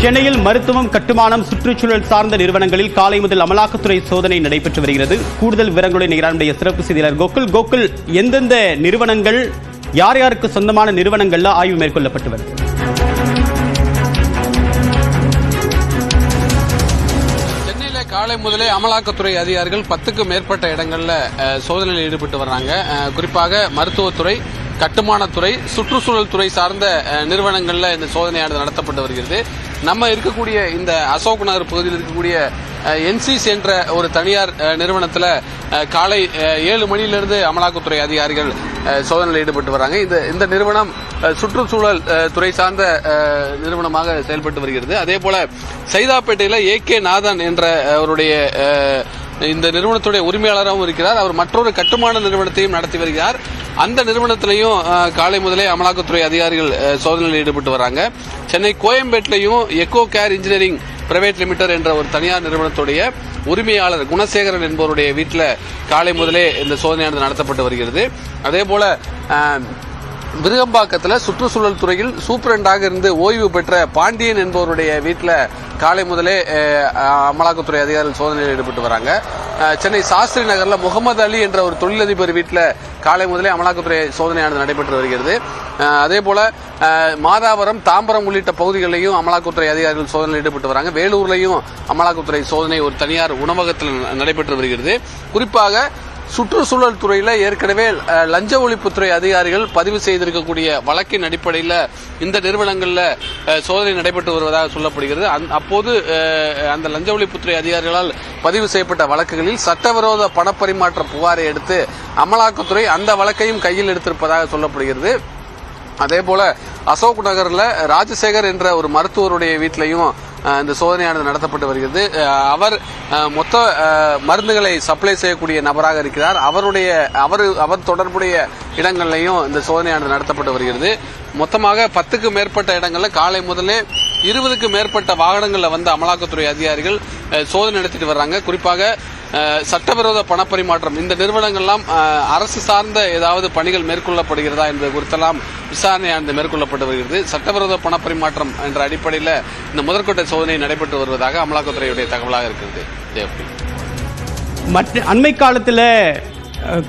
சென்னையில் மருத்துவம், கட்டுமானம், சுற்றுச்சூழல் சார்ந்த நிறுவனங்களில் காலை முதல் அமலாக்கத்துறை சோதனை நடைபெற்று வருகிறது. கூடுதல் விவரங்களுடன் நிகழ்ச்சியுடைய சிறப்பு செய்தியாளர் கோகுல், எந்தெந்த நிறுவனங்கள், யார் யாருக்கு சொந்தமான நிறுவனங்கள்ல ஆய்வு மேற்கொள்ளப்பட்டு வருகிறது? சென்னையில காலை முதலே அமலாக்கத்துறை அதிகாரிகள் 10க்கும் மேற்பட்ட இடங்கள்ல சோதனையில் ஈடுபட்டு வர்றாங்க. குறிப்பாக மருத்துவத்துறை, கட்டுமானத்துறை, சுற்றுச்சூழல் துறை சார்ந்த நிறுவனங்கள்ல இந்த சோதனையானது நடத்தப்பட்டு வருகிறது. நம்ம இருக்கக்கூடிய இந்த அசோக் நகர் பகுதியில் இருக்கக்கூடிய என்சிசி என்ற ஒரு தனியார் நிறுவனத்தில் காலை 7 மணியிலிருந்து அமலாக்கத்துறை அதிகாரிகள் சோதனையில் ஈடுபட்டு வராங்க. இந்த நிறுவனம் சுற்றுச்சூழல் துறை சார்ந்த நிறுவனமாக செயல்பட்டு வருகிறது. அதே போல சைதாப்பேட்டையில் AK நாதன் என்ற அவருடைய இந்த நிறுவனத்துடைய உரிமையாளராகவும் இருக்கிறார். அவர் மற்றொரு கட்டுமான நிறுவனத்தையும் நடத்தி வருகிறார். அந்த நிறுவனத்திலையும் காலை முதலே அமலாக்கத்துறை அதிகாரிகள் சோதனையில் ஈடுபட்டு வராங்க. சென்னை கோயம்பேட்டிலையும் eco care engineering private limited என்ற ஒரு தனியார் நிறுவனத்துடைய உரிமையாளர் குணசேகரன் என்பவருடைய வீட்டில் காலை முதலே இந்த சோதனையானது நடத்தப்பட்டு வருகிறது. அதே போல விருகம்பாக்கத்தில் சுற்றுச்சூழல் துறையில் சூப்பரண்டாக இருந்து ஓய்வு பெற்ற பாண்டியன் என்பவருடைய வீட்டில் காலை முதலே அமலாக்கத்துறை அதிகாரிகள் சோதனையில் ஈடுபட்டு வராங்க. சென்னை சாஸ்திரி நகரில் முகமது அலி என்ற ஒரு தொழிலதிபர் வீட்டில் காலை முதலே அமலாக்கத்துறை சோதனையானது நடைபெற்று வருகிறது. அதே போல மாதாவரம், தாம்பரம் உள்ளிட்ட பகுதிகளிலையும் அமலாக்கத்துறை அதிகாரிகள் சோதனையில் ஈடுபட்டு வராங்க. வேலூர்லையும் அமலாக்கத்துறை சோதனை ஒரு தனியார் உணவகத்தில் நடைபெற்று வருகிறது. குறிப்பாக சுற்றுச்சூழல் துறையில ஏற்கனவே லஞ்ச ஒழிப்புத்துறை அதிகாரிகள் பதிவு செய்திருக்கக்கூடிய வழக்கின் அடிப்படையில் இந்த நிறுவனங்கள்ல சோதனை நடைபெற்று வருவதாக சொல்லப்படுகிறது. அப்போது அந்த லஞ்ச ஒழிப்புத்துறை அதிகாரிகளால் பதிவு செய்யப்பட்ட வழக்குகளில் சட்டவிரோத பணப்பரிமாற்ற புகாரை எடுத்து அமலாக்கத்துறை அந்த வழக்கையும் கையில் எடுத்திருப்பதாக சொல்லப்படுகிறது. அதே போல அசோக் நகர்ல ராஜசேகர் என்ற ஒரு மருத்துவருடைய வீட்டிலையும் இந்த சோதனையானது நடத்தப்பட்டு வருகிறது. அவர் மொத்த மருந்துகளை சப்ளை செய்யக்கூடிய நபராக இருக்கிறார். அவர் தொடர்புடைய இடங்கள்லையும் இந்த சோதனையானது நடத்தப்பட்டு வருகிறது. மொத்தமாக 10க்கும் மேற்பட்ட இடங்களில் காலை முதலே 20க்கும் மேற்பட்ட வாகனங்களில் வந்து அமலாக்கத்துறை அதிகாரிகள் சோதனை நடத்திட்டு வர்றாங்க. குறிப்பாக சட்டவிரோத பணப்பரிமாற்றம், இந்த நிறுவனங்கள்லாம் அரசு சார்ந்த ஏதாவது பணிகள் மேற்கொள்ளப்படுகிறதா என்பது குறித்தெல்லாம் விசாரணையானது மேற்கொள்ளப்பட்டு வருகிறது. சட்டவிரோத பணப்பரிமாற்றம் என்ற அடிப்படையில் இந்த முதற்கட்ட சோதனை நடைபெற்று வருவதாக அமலாக்கத்துறையுடைய தகவலாக இருக்கிறது. மற்ற அண்மை காலத்தில்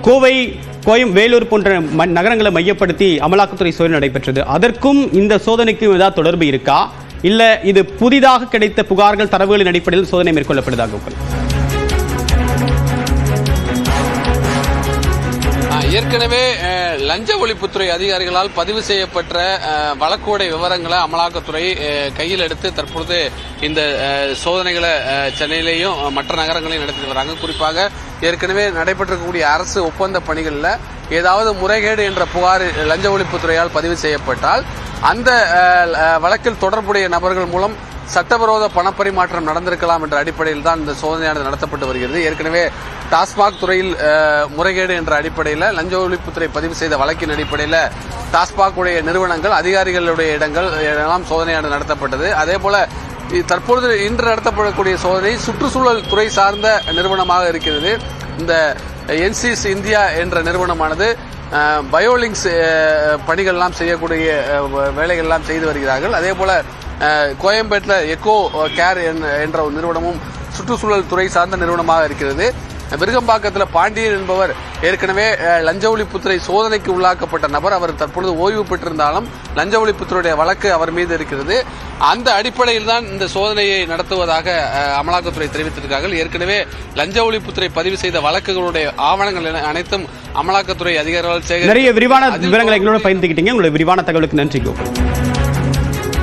கோவை, வேலூர் போன்ற நகரங்களை மையப்படுத்தி அமலாக்கத்துறை சோதனை நடைபெற்றது. அதற்கும் இந்த சோதனைக்கும் ஏதாவது தொடர்பு இருக்கா, இல்ல இது புதிதாக கிடைத்த புகார்கள், தரவுகளின் அடிப்படையில் சோதனை மேற்கொள்ளப்படுதாக? ஏற்கனவே லஞ்ச ஒழிப்புத்துறை அதிகாரிகளால் பதிவு செய்யப்பட்ட வழக்குடைய விவரங்களை அமலாக்கத்துறை கையில் எடுத்து தற்பொழுது இந்த சோதனைகளை சென்னையிலேயும் மற்ற நகரங்களையும் நடத்தி வராங்க. குறிப்பாக ஏற்கனவே நடைபெற்றக்கூடிய அரசு ஒப்பந்த பணிகளில் ஏதாவது முறைகேடு என்ற புகார் லஞ்ச ஒழிப்புத்துறையால் பதிவு செய்யப்பட்டால் அந்த வழக்கில் தொடர்புடைய நபர்கள் மூலம் சட்டவிரோத பணப்பரிமாற்றம் நடந்திருக்கலாம் என்ற அடிப்படையில் தான் இந்த சோதனையானது நடத்தப்பட்டு வருகிறது. ஏற்கனவே டாஸ்மாக் துறையில் முறைகேடு என்ற அடிப்படையில் லஞ்ச ஒழிப்புத்துறை பதிவு செய்த வழக்கின் அடிப்படையில் டாஸ்மாக் உடைய நிறுவனங்கள், அதிகாரிகளுடைய இடங்கள் எல்லாம் சோதனையானது நடத்தப்பட்டது. அதே போல தற்பொழுது இன்று நடத்தப்படக்கூடிய சோதனை சுற்றுச்சூழல் துறை சார்ந்த நிறுவனமாக இருக்கிறது. இந்த என்சிசி இந்தியா என்ற நிறுவனமானது பயோலிங்ஸ் பணிகள்லாம் செய்யக்கூடிய வேலைகள்லாம் செய்து வருகிறார்கள். அதே போல கோயம்பேட்டில் எக்கோ கேர் என்ற ஒரு நிறுவனமும் சுற்றுச்சூழல் துறை சார்ந்த நிறுவனமாக இருக்கிறது. விருகம்பாக்கத்தில் பாண்டியன் என்பவர் ஏற்கனவே லஞ்ச ஒழிப்புத்துறை சோதனைக்கு உள்ளாக்கப்பட்ட நபர். அவர் தற்பொழுது ஓய்வு பெற்றிருந்தாலும் லஞ்ச ஒழிப்புத்துறையுடைய வழக்கு அவர் மீது இருக்கிறது. அந்த அடிப்படையில் தான் இந்த சோதனையை நடத்துவதாக அமலாக்கத்துறை தெரிவித்திருக்கிறார்கள். ஏற்கனவே லஞ்ச ஒழிப்புத்துறை பதிவு செய்த வழக்குகளுடைய ஆவணங்கள் அனைத்தும் அமலாக்கத்துறை அதிகாரிகள் நிறைய விரிவான விவரங்களை எங்களோட பகிர்ந்துக்கிட்டீங்க. உங்களுடைய விரிவான தகவலுக்கு நன்றி கோகுல்.